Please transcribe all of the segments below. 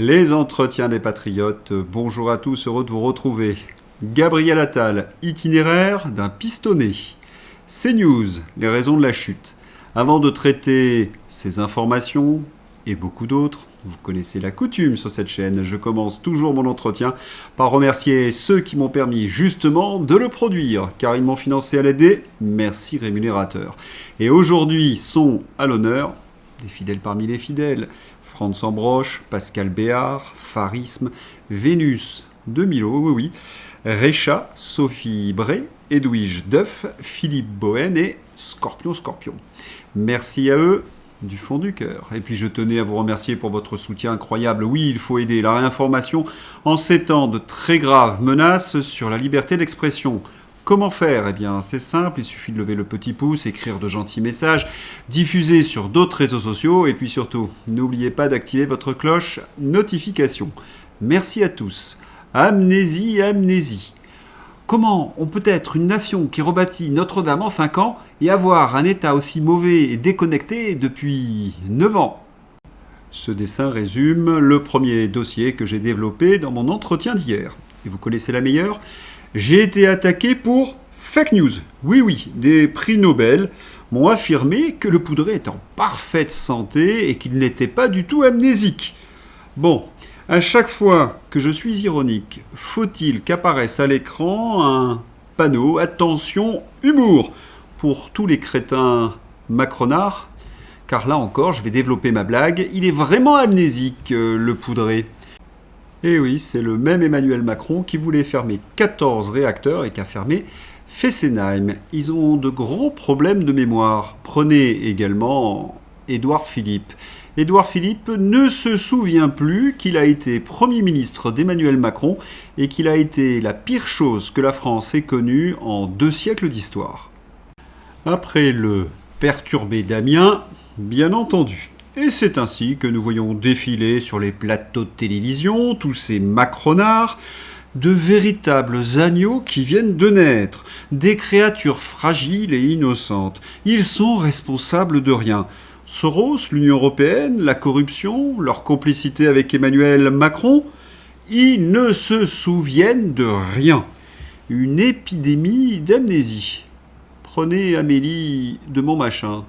Les entretiens des patriotes, bonjour à tous, heureux de vous retrouver. Gabriel Attal, itinéraire d'un pistonné. CNews, les raisons de la chute. Avant de traiter ces informations et beaucoup d'autres, vous connaissez la coutume sur cette chaîne, je commence toujours mon entretien par remercier ceux qui m'ont permis justement de le produire, car ils m'ont financé à l'aider, merci rémunérateur. Et aujourd'hui sont à l'honneur des fidèles parmi les fidèles, Franz Ambrosch, Pascal Béard, Pharisme, Vénus de Milo, oui, Récha, Sophie Bray, Edwige Duff, Philippe Bohen et Scorpion. Merci à eux du fond du cœur. Et puis je tenais à vous remercier pour votre soutien incroyable. Oui, il faut aider la réinformation en ces temps de très graves menaces sur la liberté d'expression. Comment faire ? Eh bien, c'est simple, il suffit de lever le petit pouce, écrire de gentils messages, diffuser sur d'autres réseaux sociaux et puis surtout, n'oubliez pas d'activer votre cloche notification. Merci à tous. Amnésie. Comment on peut être une nation qui rebâtit Notre-Dame en 5 ans et avoir un état aussi mauvais et déconnecté depuis 9 ans ? Ce dessin résume le premier dossier que j'ai développé dans mon entretien d'hier. Et vous connaissez la meilleure ? J'ai été attaqué pour fake news. Oui, des prix Nobel m'ont affirmé que le poudré est en parfaite santé et qu'il n'était pas du tout amnésique. Bon, à chaque fois que je suis ironique, faut-il qu'apparaisse à l'écran un panneau « Attention, humour » pour tous les crétins macronards ? Car là encore, je vais développer ma blague. Il est vraiment amnésique, le poudré. Et oui, c'est le même Emmanuel Macron qui voulait fermer 14 réacteurs et qui a fermé Fessenheim. Ils ont de gros problèmes de mémoire. Prenez également Édouard Philippe. Édouard Philippe ne se souvient plus qu'il a été Premier ministre d'Emmanuel Macron et qu'il a été la pire chose que la France ait connue en 2 siècles d'histoire. Après le perturbé Damien, bien entendu. Et c'est ainsi que nous voyons défiler sur les plateaux de télévision tous ces macronards, de véritables agneaux qui viennent de naître, des créatures fragiles et innocentes. Ils sont responsables de rien. Soros, l'Union européenne, la corruption, leur complicité avec Emmanuel Macron, ils ne se souviennent de rien. Une épidémie d'amnésie. Prenez Amélie de Montmachin.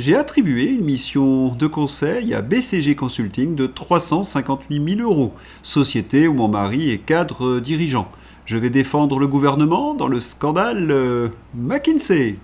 J'ai attribué une mission de conseil à BCG Consulting de 358 000 €, société où mon mari est cadre dirigeant. Je vais défendre le gouvernement dans le scandale McKinsey.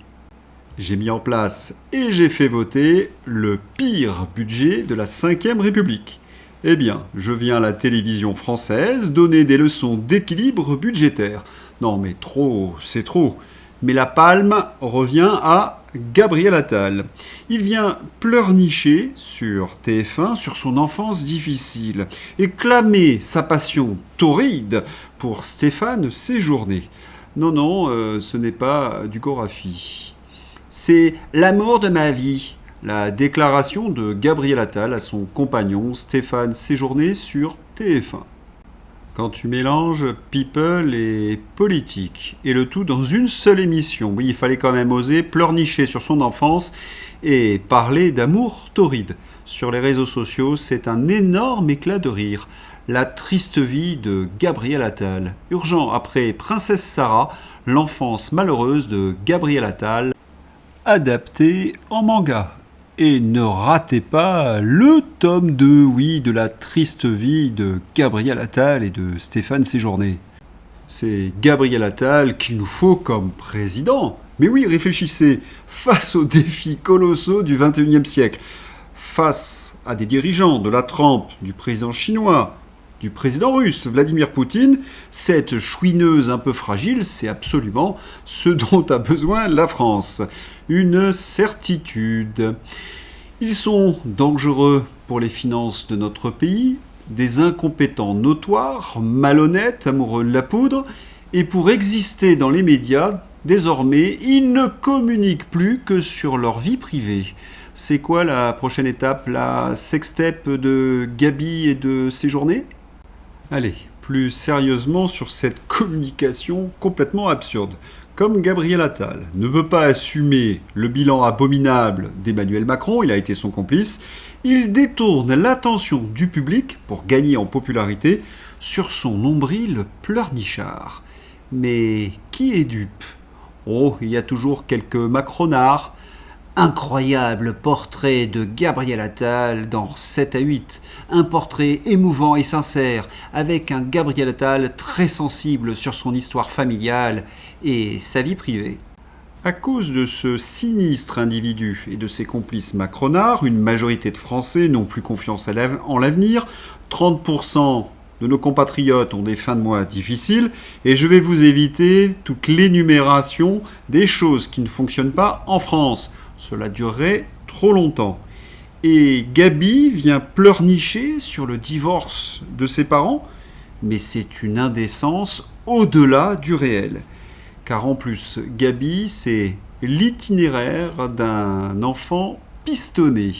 J'ai mis en place et j'ai fait voter le pire budget de la Ve République. Eh bien, je viens à la télévision française donner des leçons d'équilibre budgétaire. Non mais trop, c'est trop. Mais la palme revient à Gabriel Attal. Il vient pleurnicher sur TF1 sur son enfance difficile et clamer sa passion torride pour Stéphane Séjourné. Non, ce n'est pas du Gorafi. C'est l'amour de ma vie. La déclaration de Gabriel Attal à son compagnon Stéphane Séjourné sur TF1. Quand tu mélanges people et politique, et le tout dans une seule émission, oui, il fallait quand même oser pleurnicher sur son enfance et parler d'amour torride. Sur les réseaux sociaux, c'est un énorme éclat de rire. La triste vie de Gabriel Attal. Urgent après Princesse Sarah, l'enfance malheureuse de Gabriel Attal, adaptée en manga. Et ne ratez pas le tome 2, oui, de la triste vie de Gabriel Attal et de Stéphane Séjourné. C'est Gabriel Attal qu'il nous faut comme président. Mais oui, réfléchissez, face aux défis colossaux du XXIe siècle, face à des dirigeants de la trempe du président chinois, du président russe, Vladimir Poutine, cette chouineuse un peu fragile, c'est absolument ce dont a besoin la France. Une certitude. Ils sont dangereux pour les finances de notre pays, des incompétents notoires, malhonnêtes, amoureux de la poudre, et pour exister dans les médias, désormais, ils ne communiquent plus que sur leur vie privée. C'est quoi la prochaine étape, la sextape de Gabi et de Séjourné ? Allez, plus sérieusement sur cette communication complètement absurde. comme Gabriel Attal ne veut pas assumer le bilan abominable d'Emmanuel Macron, il a été son complice, il détourne l'attention du public, pour gagner en popularité, sur son nombril pleurnichard. Mais qui est dupe ? Oh, il y a toujours quelques macronards. Incroyable portrait de Gabriel Attal dans 7 à 8. Un portrait émouvant et sincère, avec un Gabriel Attal très sensible sur son histoire familiale et sa vie privée. À cause de ce sinistre individu et de ses complices macronards, une majorité de Français n'ont plus confiance en l'avenir. 30% de nos compatriotes ont des fins de mois difficiles et je vais vous éviter toute l'énumération des choses qui ne fonctionnent pas en France. Cela durerait trop longtemps. Et Gabi vient pleurnicher sur le divorce de ses parents, mais c'est une indécence au-delà du réel. Car en plus, Gabi, c'est l'itinéraire d'un enfant pistonné.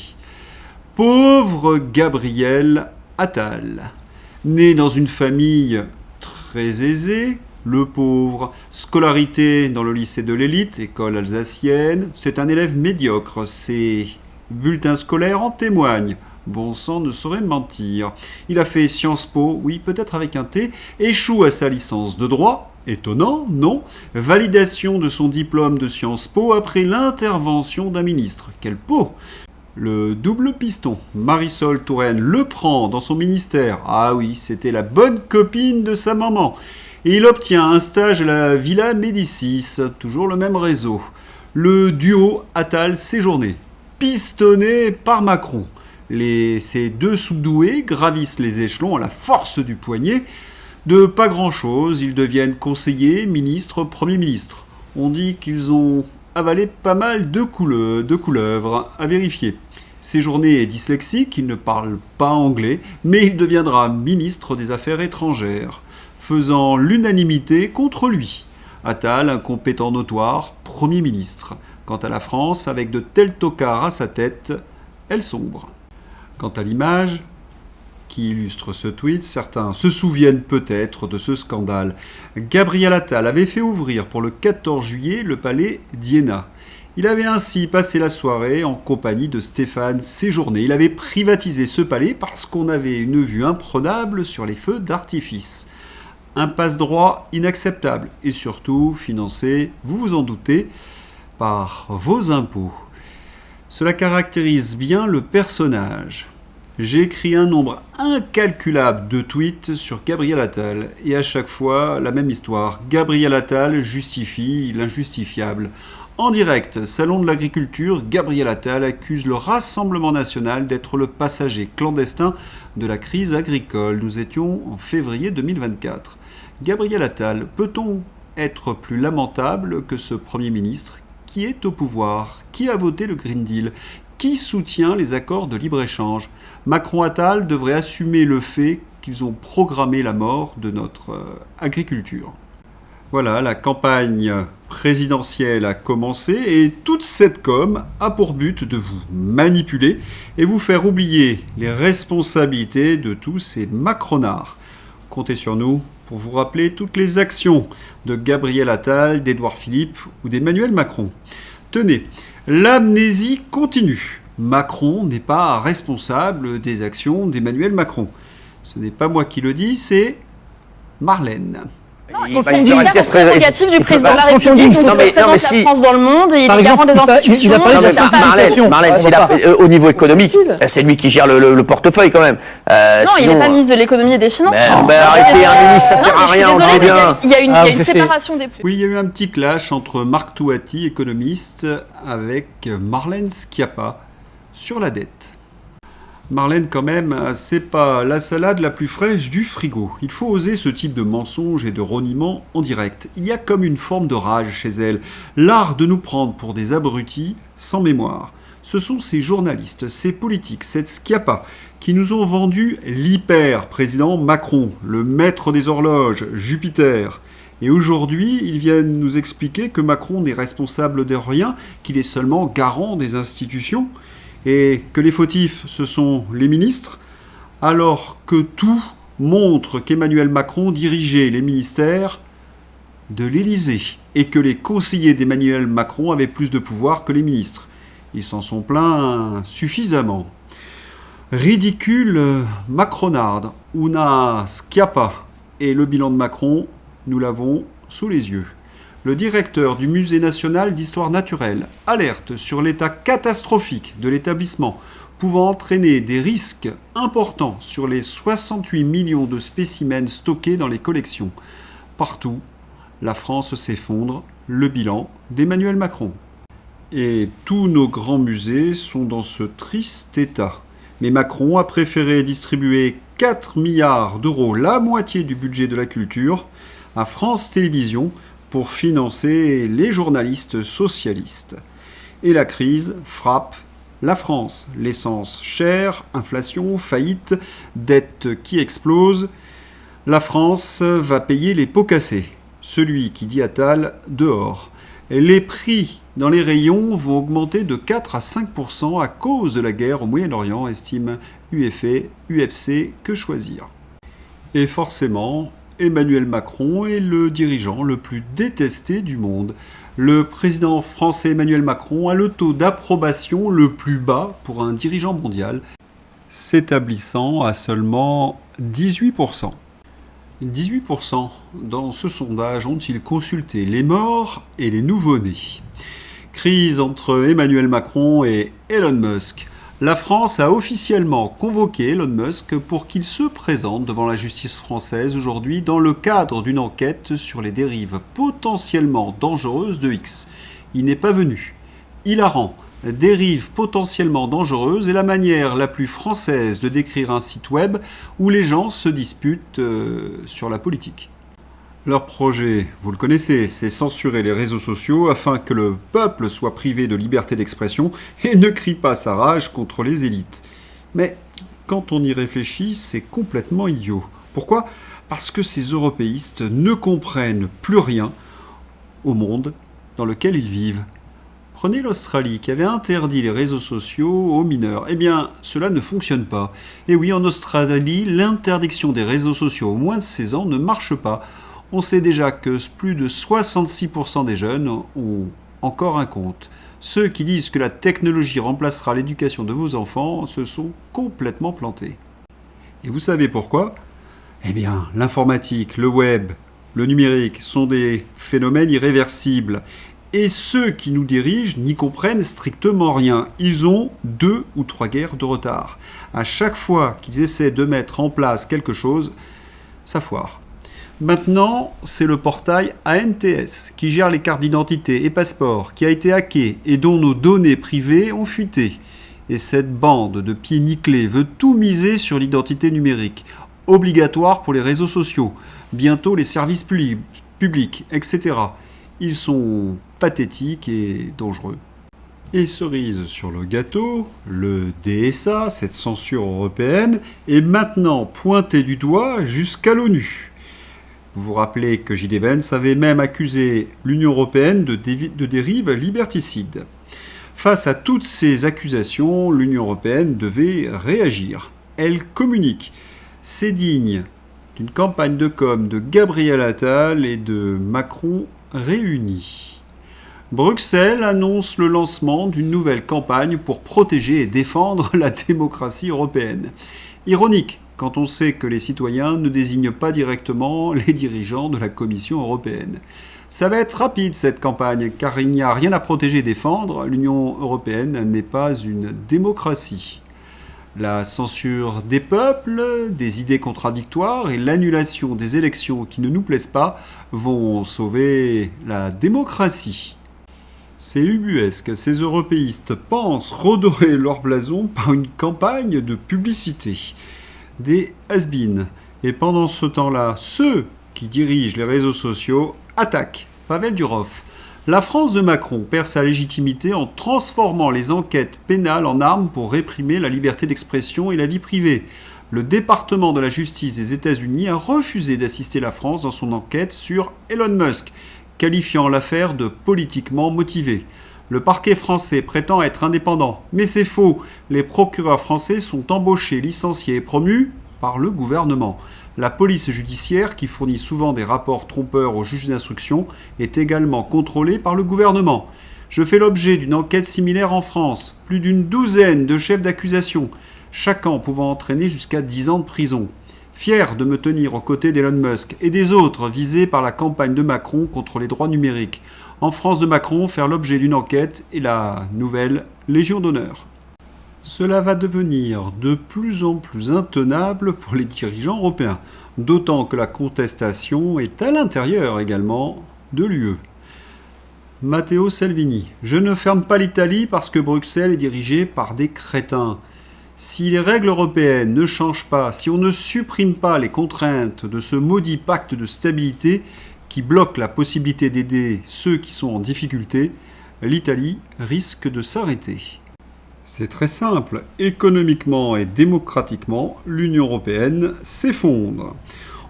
Pauvre Gabriel Attal. Né dans une famille très aisée, le pauvre, scolarité dans le lycée de l'élite, école alsacienne, c'est un élève médiocre, ses bulletins scolaires en témoignent. Bon sang ne saurait mentir. Il a fait Sciences Po, oui, peut-être avec un T, échoue à sa licence de droit, étonnant, non, validation de son diplôme de Sciences Po après l'intervention d'un ministre. Quel pot! Le double piston, Marisol Touraine, le prend dans son ministère. Ah oui, c'était la bonne copine de sa maman. Et il obtient un stage à la Villa Médicis, toujours le même réseau. Le duo Attal-Séjourné, pistonné par Macron. Ces deux sous-doués gravissent les échelons à la force du poignet. De pas grand-chose, ils deviennent conseillers, ministres, premiers ministres. On dit qu'ils ont avalé pas mal de couleuvres, à vérifier. Séjourné est dyslexique, il ne parle pas anglais, mais il deviendra ministre des Affaires étrangères, faisant l'unanimité contre lui. Attal, incompétent notoire, Premier ministre. Quant à la France, avec de tels tocards à sa tête, elle sombre. Quant à l'image qui illustre ce tweet, certains se souviennent peut-être de ce scandale. Gabriel Attal avait fait ouvrir pour le 14 juillet le palais d'Iéna. Il avait ainsi passé la soirée en compagnie de Stéphane Séjourné. Il avait privatisé ce palais parce qu'on avait une vue imprenable sur les feux d'artifice. Un passe-droit inacceptable et surtout financé, vous vous en doutez, par vos impôts. Cela caractérise bien le personnage. J'ai écrit un nombre incalculable de tweets sur Gabriel Attal et à chaque fois la même histoire. Gabriel Attal justifie l'injustifiable. En direct, Salon de l'Agriculture, Gabriel Attal accuse le Rassemblement national d'être le passager clandestin de la crise agricole. Nous étions en février 2024. Gabriel Attal, peut-on être plus lamentable que ce Premier ministre qui est au pouvoir, qui a voté le Green Deal, qui soutient les accords de libre-échange? Macron-Attal devrait assumer le fait qu'ils ont programmé la mort de notre agriculture. Voilà, la campagne présidentielle a commencé et toute cette com a pour but de vous manipuler et vous faire oublier les responsabilités de tous ces macronards. Comptez sur nous pour vous rappeler toutes les actions de Gabriel Attal, d'Édouard Philippe ou d'Emmanuel Macron. Tenez, l'amnésie continue. Macron n'est pas responsable des actions d'Emmanuel Macron. Ce n'est pas moi qui le dis, c'est Marlène. Non, il faut une liberté prérogative du président de la République, donc il représente la France dans le monde et il est garant des institutions. Marlène, au niveau économique, c'est lui qui gère le portefeuille quand même. Non, il n'est pas ministre de l'économie et des finances. Arrêtez, un ministre, ça sert à rien, on sait bien. Il y a une séparation des... Oui, il y a eu un petit clash entre Marc Touati, économiste, avec Marlène Schiappa sur la dette. Marlène, quand même, c'est pas la salade la plus fraîche du frigo. Il faut oser ce type de mensonge et de reniement en direct. Il y a comme une forme de rage chez elle, l'art de nous prendre pour des abrutis sans mémoire. Ce sont ces journalistes, ces politiques, cette Schiappa, qui nous ont vendu l'hyper-président Macron, le maître des horloges, Jupiter. Et aujourd'hui, ils viennent nous expliquer que Macron n'est responsable de rien, qu'il est seulement garant des institutions, et que les fautifs, ce sont les ministres, alors que tout montre qu'Emmanuel Macron dirigeait les ministères de l'Élysée et que les conseillers d'Emmanuel Macron avaient plus de pouvoir que les ministres. Ils s'en sont plaints suffisamment. Ridicule macronarde, una schiappa. Et le bilan de Macron, nous l'avons sous les yeux. Le directeur du Musée national d'histoire naturelle alerte sur l'état catastrophique de l'établissement, pouvant entraîner des risques importants sur les 68 millions de spécimens stockés dans les collections. Partout, la France s'effondre, le bilan d'Emmanuel Macron. Et tous nos grands musées sont dans ce triste état. Mais Macron a préféré distribuer 4 milliards d'euros, la moitié du budget de la culture, à France Télévisions pour financer les journalistes socialistes. Et la crise frappe la France. L'essence chère, inflation, faillite, dette qui explose. La France va payer les pots cassés. Celui qui dit Attal, dehors. Les prix dans les rayons vont augmenter de 4 à 5% à cause de la guerre au Moyen-Orient, estime UFC Que Choisir. Et forcément, Emmanuel Macron est le dirigeant le plus détesté du monde. Le président français Emmanuel Macron a le taux d'approbation le plus bas pour un dirigeant mondial, s'établissant à seulement 18%. 18% dans ce sondage ont-ils consulté les morts et les nouveau-nés. Crise entre Emmanuel Macron et Elon Musk. La France a officiellement convoqué Elon Musk pour qu'il se présente devant la justice française aujourd'hui dans le cadre d'une enquête sur les dérives potentiellement dangereuses de X. Il n'est pas venu. Hilarant. Dérive potentiellement dangereuse est la manière la plus française de décrire un site web où les gens se disputent sur la politique. Leur projet, vous le connaissez, c'est censurer les réseaux sociaux afin que le peuple soit privé de liberté d'expression et ne crie pas sa rage contre les élites. Mais quand on y réfléchit, c'est complètement idiot. Pourquoi ? Parce que ces européistes ne comprennent plus rien au monde dans lequel ils vivent. Prenez l'Australie qui avait interdit les réseaux sociaux aux mineurs. Eh bien, cela ne fonctionne pas. Et oui, en Australie, l'interdiction des réseaux sociaux aux moins de 16 ans ne marche pas. On sait déjà que plus de 66% des jeunes ont encore un compte. Ceux qui disent que la technologie remplacera l'éducation de vos enfants se sont complètement plantés. Et vous savez pourquoi ? Eh bien, l'informatique, le web, le numérique sont des phénomènes irréversibles. Et ceux qui nous dirigent n'y comprennent strictement rien. Ils ont 2 ou 3 guerres de retard. À chaque fois qu'ils essaient de mettre en place quelque chose, ça foire. Maintenant, c'est le portail ANTS qui gère les cartes d'identité et passeports, qui a été hacké et dont nos données privées ont fuité. Et cette bande de pieds nickelés veut tout miser sur l'identité numérique, obligatoire pour les réseaux sociaux, bientôt les services publics, etc. Ils sont pathétiques et dangereux. Et cerise sur le gâteau, le DSA, cette censure européenne, est maintenant pointé du doigt jusqu'à l'ONU. Vous vous rappelez que J.D. Vance avait même accusé l'Union européenne de dérive liberticide. Face à toutes ces accusations, l'Union européenne devait réagir. Elle communique. C'est digne d'une campagne de com' de Gabriel Attal et de Macron réunis. Bruxelles annonce le lancement d'une nouvelle campagne pour protéger et défendre la démocratie européenne. Ironique, quand on sait que les citoyens ne désignent pas directement les dirigeants de la Commission européenne. Ça va être rapide cette campagne, car il n'y a rien à protéger et défendre, l'Union européenne n'est pas une démocratie. La censure des peuples, des idées contradictoires et l'annulation des élections qui ne nous plaisent pas vont sauver la démocratie. C'est ubuesque, ces européistes pensent redorer leur blason par une campagne de publicité. Des has-beens. Et pendant ce temps-là, ceux qui dirigent les réseaux sociaux attaquent. Pavel Durov. La France de Macron perd sa légitimité en transformant les enquêtes pénales en armes pour réprimer la liberté d'expression et la vie privée. Le département de la justice des États-Unis a refusé d'assister la France dans son enquête sur Elon Musk, qualifiant l'affaire de politiquement motivée. Le parquet français prétend être indépendant, mais c'est faux. Les procureurs français sont embauchés, licenciés et promus par le gouvernement. La police judiciaire, qui fournit souvent des rapports trompeurs aux juges d'instruction, est également contrôlée par le gouvernement. Je fais l'objet d'une enquête similaire en France, plus d'une douzaine de chefs d'accusation, chacun pouvant entraîner jusqu'à 10 ans de prison. Fier de me tenir aux côtés d'Elon Musk et des autres visés par la campagne de Macron contre les droits numériques. En France de Macron, faire l'objet d'une enquête et la nouvelle Légion d'honneur. Cela va devenir de plus en plus intenable pour les dirigeants européens, d'autant que la contestation est à l'intérieur également de l'UE. Matteo Salvini. Je ne ferme pas l'Italie parce que Bruxelles est dirigée par des crétins. Si les règles européennes ne changent pas, si on ne supprime pas les contraintes de ce maudit pacte de stabilité qui bloque la possibilité d'aider ceux qui sont en difficulté, l'Italie risque de s'arrêter. C'est très simple. Économiquement et démocratiquement, l'Union européenne s'effondre.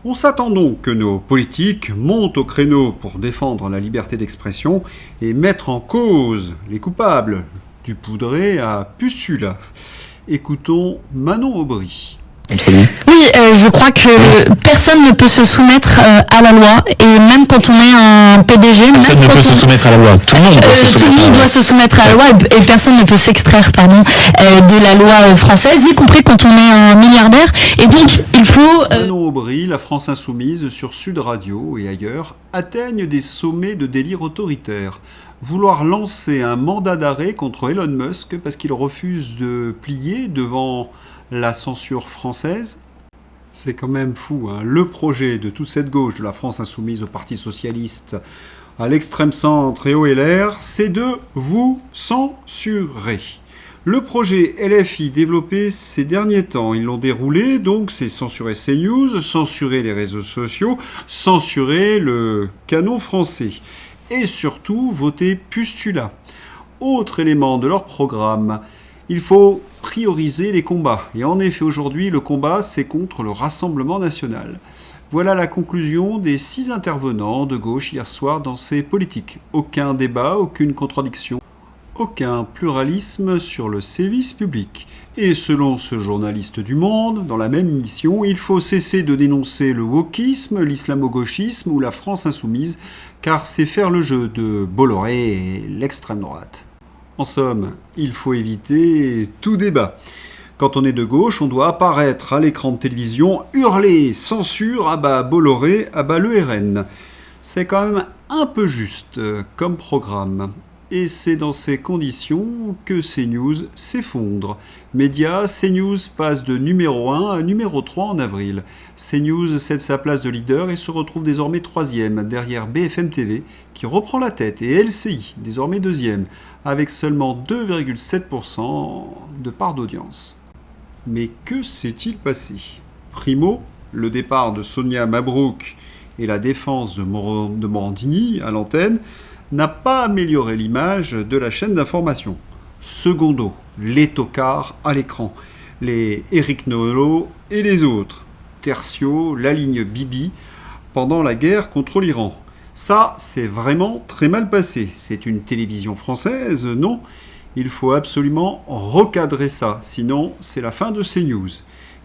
On s'attend donc que nos politiques montent au créneau pour défendre la liberté d'expression et mettre en cause les coupables du poudré à pustule. Écoutons Manon Aubry. Oui, je crois que personne ne peut se soumettre à la loi, et même quand on est un PDG, personne ne peut se soumettre à la loi. Tout le monde doit se soumettre à la loi, et personne ne peut s'extraire, de la loi française, y compris quand on est un milliardaire. Et donc, il faut. Manon Aubry, la France insoumise sur Sud Radio et ailleurs, atteignent des sommets de délire autoritaire. Vouloir lancer un mandat d'arrêt contre Elon Musk parce qu'il refuse de plier devant la censure française, c'est quand même fou. Le projet de toute cette gauche, de la France insoumise au Parti socialiste, à l'extrême centre et au LR, c'est de vous censurer. Le projet LFI développé ces derniers temps, ils l'ont déroulé, donc c'est censurer CNews, censurer les réseaux sociaux, censurer le canon français. Et surtout, voter Pustula. Autre élément de leur programme, il faut prioriser les combats. Et en effet, aujourd'hui, le combat, c'est contre le Rassemblement national. Voilà la conclusion des 6 intervenants de gauche hier soir dans ces politiques. Aucun débat, aucune contradiction, aucun pluralisme sur le service public. Et selon ce journaliste du Monde, dans la même émission, il faut cesser de dénoncer le wokisme, l'islamo-gauchisme ou la France insoumise, car c'est faire le jeu de Bolloré et l'extrême droite. En somme, il faut éviter tout débat. Quand on est de gauche, on doit apparaître à l'écran de télévision, hurler censure, à bas Bolloré, à bas le RN. C'est quand même un peu juste comme programme. Et c'est dans ces conditions que CNews s'effondre. Média, CNews passe de numéro 1 à numéro 3 en avril. CNews cède sa place de leader et se retrouve désormais 3e, derrière BFM TV, qui reprend la tête, et LCI, désormais 2e, avec seulement 2,7% de part d'audience. Mais que s'est-il passé ? Primo, le départ de Sonia Mabrouk et la défense de Morandini à l'antenne n'a pas amélioré l'image de la chaîne d'information. Secondo, les tocards à l'écran, les Éric Nolot et les autres. Tertio, la ligne Bibi, pendant la guerre contre l'Iran. Ça, c'est vraiment très mal passé. C'est une télévision française, non ? Il faut absolument recadrer ça, sinon c'est la fin de CNews.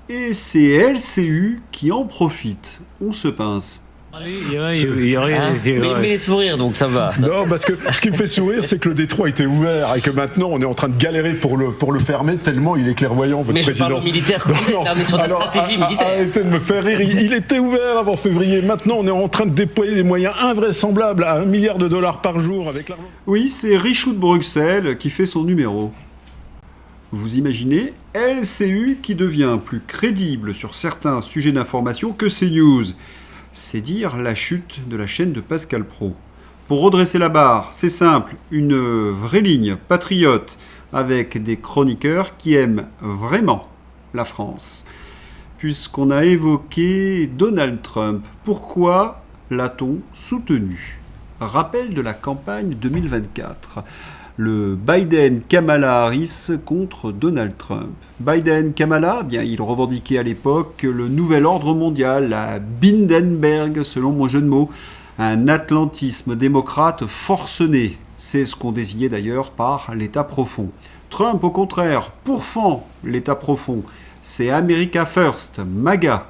Et c'est LCU qui en profite. On se pince. Il me fait sourire, donc ça va. Non, parce que ce qui me fait sourire, c'est que le Détroit était ouvert et que maintenant on est en train de galérer pour le fermer tellement il est clairvoyant, votre président. Mais je parle militaire, comme vous êtes là, on est sur la stratégie militaire. Arrêtez de me faire rire, il était ouvert avant février. Maintenant on est en train de déployer des moyens invraisemblables à $1 milliard par jour avec l'argent. Oui, c'est Richoud de Bruxelles qui fait son numéro. Vous imaginez LCU qui devient plus crédible sur certains sujets d'information que CNews. C'est dire la chute de la chaîne de Pascal Praud. Pour redresser la barre, c'est simple, une vraie ligne patriote avec des chroniqueurs qui aiment vraiment la France. Puisqu'on a évoqué Donald Trump, pourquoi l'a-t-on soutenu ? Rappel de la campagne 2024. Le Biden-Kamala Harris contre Donald Trump. Biden-Kamala, bien, il revendiquait à l'époque le nouvel ordre mondial, la Bindenberg, selon mon jeu de mots, un atlantisme démocrate forcené. C'est ce qu'on désignait d'ailleurs par l'État profond. Trump, au contraire, pourfend l'État profond. c'est America First, MAGA.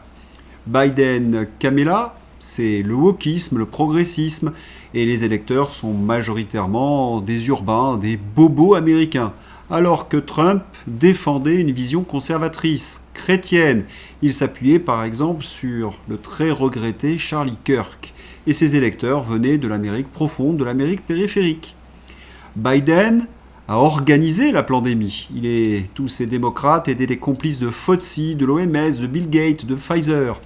Biden, Kamala, c'est le wokisme, le progressisme, et les électeurs sont majoritairement des urbains, des bobos américains. Alors que Trump défendait une vision conservatrice, chrétienne. Il s'appuyait par exemple sur le très regretté Charlie Kirk. Et ses électeurs venaient de l'Amérique profonde, de l'Amérique périphérique. Biden a organisé la pandémie. Tous ces démocrates étaient des complices de Fauci, de l'OMS, de Bill Gates, de Pfizer.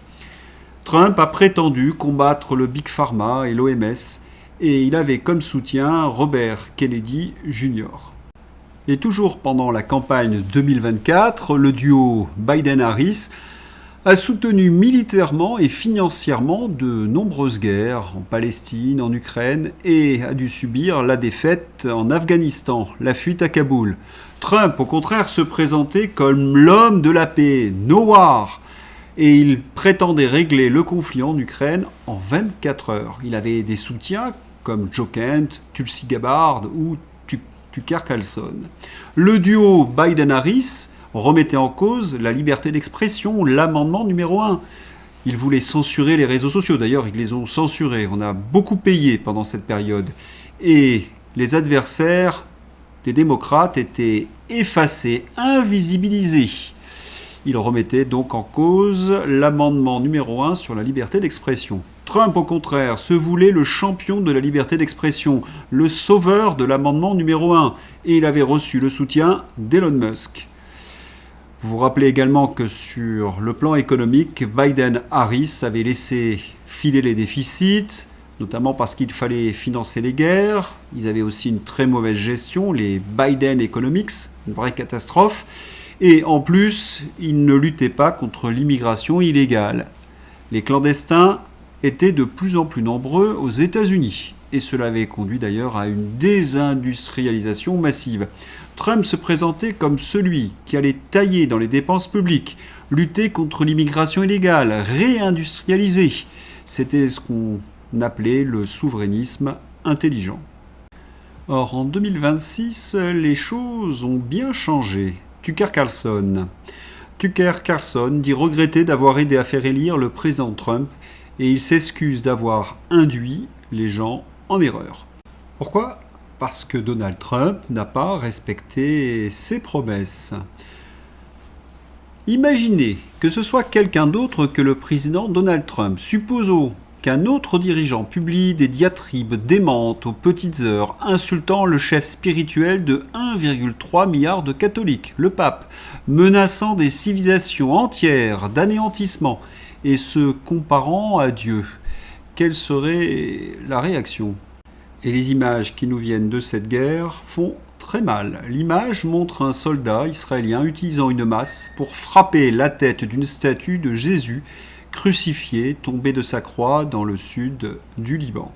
Trump a prétendu combattre le Big Pharma et l'OMS, et il avait comme soutien Robert Kennedy Jr. Et toujours pendant la campagne 2024, le duo Biden-Harris a soutenu militairement et financièrement de nombreuses guerres en Palestine, en Ukraine, et a dû subir la défaite en Afghanistan, la fuite à Kaboul. Trump, au contraire, se présentait comme l'homme de la paix, no war, et il prétendait régler le conflit en Ukraine en 24 heures. Il avait des soutiens comme Joe Kent, Tulsi Gabbard ou Tucker Carlson. Le duo Biden-Harris remettait en cause la liberté d'expression, l'amendement numéro 1. Ils voulaient censurer les réseaux sociaux. D'ailleurs, ils les ont censurés. On a beaucoup payé pendant cette période. Et les adversaires des démocrates étaient effacés, invisibilisés. Ils remettaient donc en cause l'amendement numéro 1 sur la liberté d'expression. Trump, au contraire, se voulait le champion de la liberté d'expression, le sauveur de l'amendement numéro 1, et il avait reçu le soutien d'Elon Musk. Vous vous rappelez également que sur le plan économique, Biden-Harris avait laissé filer les déficits, notamment parce qu'il fallait financer les guerres. Ils avaient aussi une très mauvaise gestion, les Biden Economics, une vraie catastrophe. Et en plus, ils ne luttaient pas contre l'immigration illégale. Les clandestins étaient de plus en plus nombreux aux États-Unis. Et cela avait conduit d'ailleurs à une désindustrialisation massive. Trump se présentait comme celui qui allait tailler dans les dépenses publiques, lutter contre l'immigration illégale, réindustrialiser. C'était ce qu'on appelait le souverainisme intelligent. Or, en 2026, les choses ont bien changé. Tucker Carlson dit regretter d'avoir aidé à faire élire le président Trump et il s'excuse d'avoir induit les gens en erreur. Pourquoi ? Parce que Donald Trump n'a pas respecté ses promesses. Imaginez que ce soit quelqu'un d'autre que le président Donald Trump. Supposons qu'un autre dirigeant publie des diatribes démentes aux petites heures, insultant le chef spirituel de 1,3 milliard de catholiques, le pape, menaçant des civilisations entières d'anéantissement et se comparant à Dieu. Quelle serait la réaction ? Et les images qui nous viennent de cette guerre font très mal. L'image montre un soldat israélien utilisant une masse pour frapper la tête d'une statue de Jésus crucifié, tombé de sa croix dans le sud du Liban.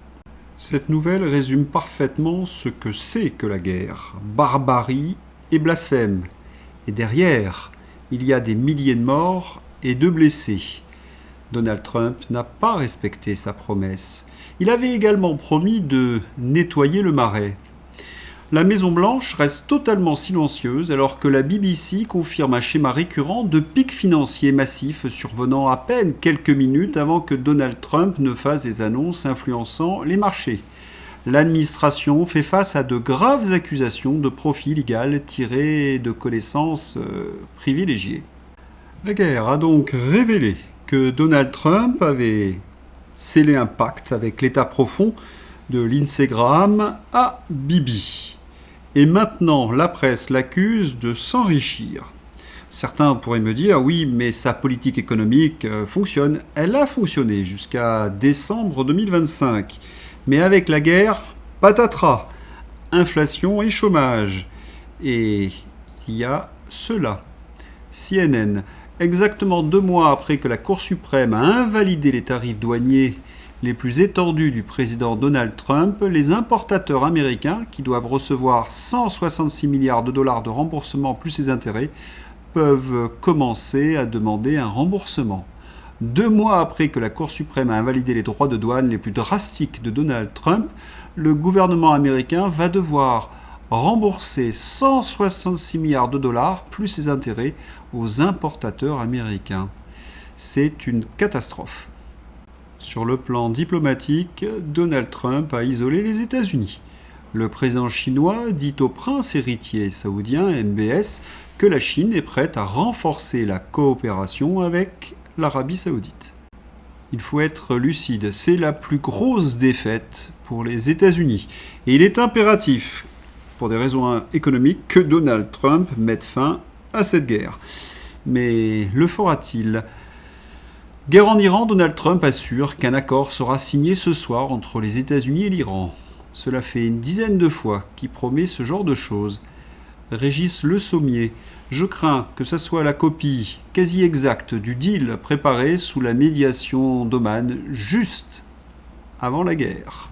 Cette nouvelle résume parfaitement ce que c'est que la guerre. Barbarie et blasphème. Et derrière, il y a des milliers de morts et de blessés. Donald Trump n'a pas respecté sa promesse. Il avait également promis de nettoyer le marais. La Maison-Blanche reste totalement silencieuse alors que la BBC confirme un schéma récurrent de pics financiers massifs survenant à peine quelques minutes avant que Donald Trump ne fasse des annonces influençant les marchés. L'administration fait face à de graves accusations de profit illégal tirés de connaissances privilégiées. La guerre a donc révélé que Donald Trump avait scellé un pacte avec l'État profond de Lindsey Graham à Bibi. Et maintenant, la presse l'accuse de s'enrichir. Certains pourraient me dire, oui, mais sa politique économique fonctionne. Elle a fonctionné jusqu'à décembre 2025. Mais avec la guerre, patatras, inflation et chômage. Et il y a cela. CNN, exactement 2 mois après que la Cour suprême a invalidé les tarifs douaniers les plus étendus du président Donald Trump, les importateurs américains, qui doivent recevoir 166 milliards de dollars de remboursement plus les intérêts, peuvent commencer à demander un remboursement. 2 mois après que la Cour suprême a invalidé les droits de douane les plus drastiques de Donald Trump, le gouvernement américain va devoir rembourser 166 milliards de dollars plus ses intérêts aux importateurs américains. C'est une catastrophe. Sur le plan diplomatique, Donald Trump a isolé les États-Unis. Le président chinois dit au prince héritier saoudien MBS que la Chine est prête à renforcer la coopération avec l'Arabie saoudite. Il faut être lucide, c'est la plus grosse défaite pour les États-Unis. Et il est impératif, pour des raisons économiques, que Donald Trump mette fin à cette guerre. Mais le fera-t-il ? Guerre en Iran, Donald Trump assure qu'un accord sera signé ce soir entre les États-Unis et l'Iran. Cela fait une dizaine de fois qu'il promet ce genre de choses. Régis Le Sommier, je crains que ce soit la copie quasi exacte du deal préparé sous la médiation d'Oman juste avant la guerre.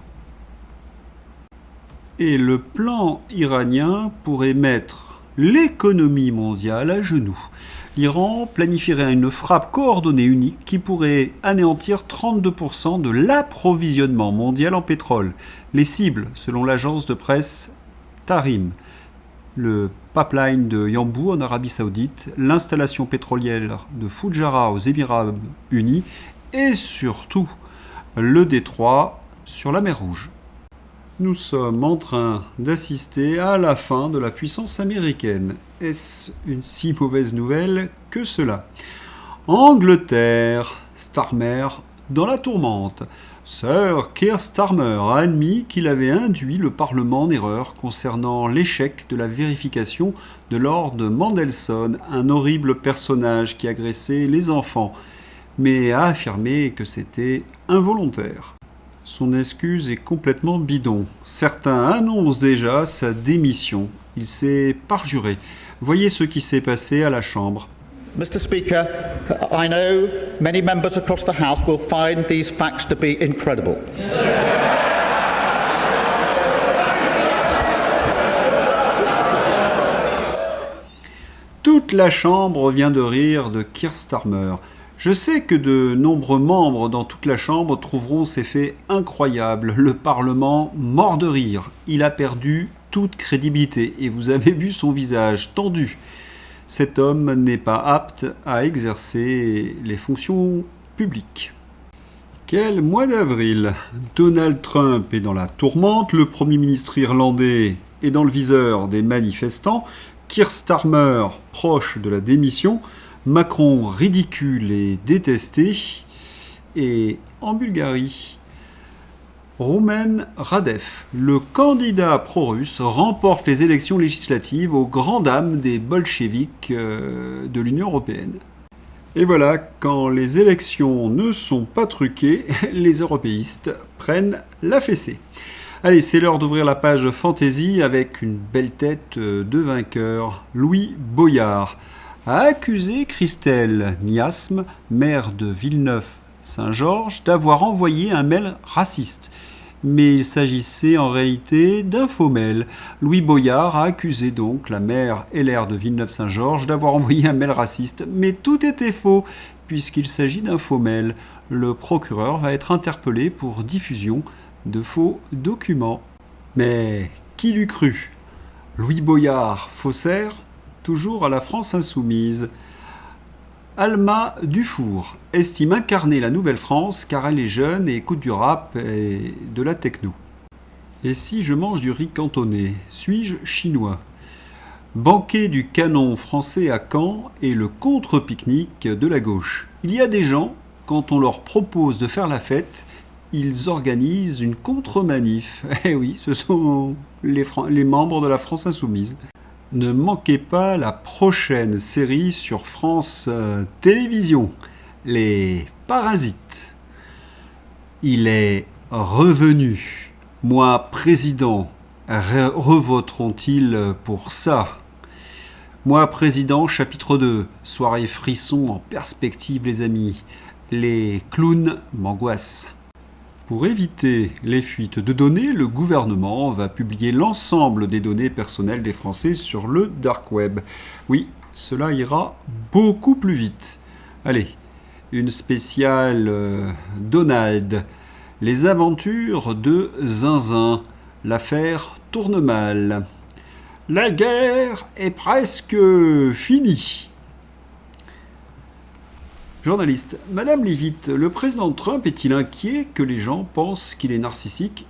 Et le plan iranien pourrait mettre l'économie mondiale à genoux. L'Iran planifierait une frappe coordonnée unique qui pourrait anéantir 32% de l'approvisionnement mondial en pétrole. Les cibles, selon l'agence de presse Tarim, le pipeline de Yanbu en Arabie Saoudite, l'installation pétrolière de Fujairah aux Émirats Unis et surtout le détroit sur la mer Rouge. Nous sommes en train d'assister à la fin de la puissance américaine. Est-ce une si mauvaise nouvelle que cela ? Angleterre, Starmer dans la tourmente. Sir Keir Starmer a admis qu'il avait induit le Parlement en erreur concernant l'échec de la vérification de Lord Mandelson, un horrible personnage qui agressait les enfants, mais a affirmé que c'était involontaire. Son excuse est complètement bidon. Certains annoncent déjà sa démission. Il s'est parjuré. Voyez ce qui s'est passé à la Chambre. Mr. Speaker, I know many members across the House will find these facts to be incredible. Toute la Chambre vient de rire de Keir Starmer. Je sais que de nombreux membres dans toute la Chambre trouveront ces faits incroyables. Le Parlement mort de rire. Il a perdu toute crédibilité et vous avez vu son visage tendu. Cet homme n'est pas apte à exercer les fonctions publiques. Quel mois d'avril ! Donald Trump est dans la tourmente, le Premier ministre irlandais est dans le viseur des manifestants, Keir Starmer proche de la démission, Macron ridicule et détesté, et en Bulgarie, Roumen Radev, le candidat pro-russe, remporte les élections législatives aux grandes dames des bolcheviks de l'Union européenne. Et voilà, quand les élections ne sont pas truquées, les européistes prennent la fessée. Allez, c'est l'heure d'ouvrir la page fantasy avec une belle tête de vainqueur. Louis Boyard a accusé Christelle Niasme, maire de Villeneuve-Saint-Georges, d'avoir envoyé un mail raciste. Mais il s'agissait en réalité d'un faux mail. Louis Boyard a accusé donc la maire LR de Villeneuve-Saint-Georges d'avoir envoyé un mail raciste. Mais tout était faux, puisqu'il s'agit d'un faux mail. Le procureur va être interpellé pour diffusion de faux documents. Mais qui l'eût cru ? Louis Boyard, faussaire, toujours à la France insoumise. Alma Dufour estime incarner la Nouvelle-France car elle est jeune et écoute du rap et de la techno. Et si je mange du riz cantonais, suis-je chinois ? Banquet du canon français à Caen et le contre-pique-nique de la gauche. Il y a des gens, quand on leur propose de faire la fête, ils organisent une contre-manif. Eh oui, ce sont les membres de la France insoumise. Ne manquez pas la prochaine série sur France Télévisions, Les Parasites. Il est revenu. Moi, président, revoteront-ils pour ça ? Moi, président, chapitre 2, soirée frisson en perspective, les amis. Les clowns m'angoissent. Pour éviter les fuites de données, le gouvernement va publier l'ensemble des données personnelles des Français sur le dark web. Oui, cela ira beaucoup plus vite. Allez, une spéciale Donald. Les aventures de Zinzin. L'affaire tourne mal. La guerre est presque finie. Journaliste, Madame Leavitt, le président Trump est-il inquiet que les gens pensent qu'il est narcissique?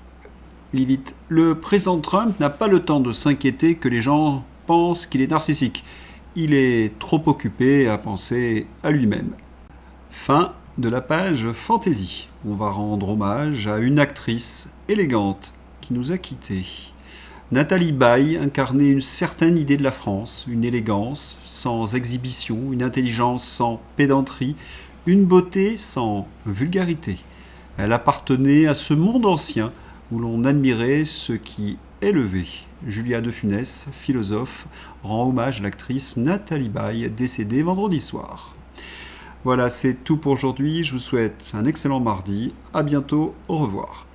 Leavitt, le président Trump n'a pas le temps de s'inquiéter que les gens pensent qu'il est narcissique. Il est trop occupé à penser à lui-même. Fin de la page Fantasy. On va rendre hommage à une actrice élégante qui nous a quittés. Nathalie Baye incarnait une certaine idée de la France, une élégance sans exhibition, une intelligence sans pédanterie, une beauté sans vulgarité. Elle appartenait à ce monde ancien où l'on admirait ce qui élevé. Julia de Funès, philosophe, rend hommage à l'actrice Nathalie Baye, décédée vendredi soir. Voilà, c'est tout pour aujourd'hui. Je vous souhaite un excellent mardi. À bientôt. Au revoir.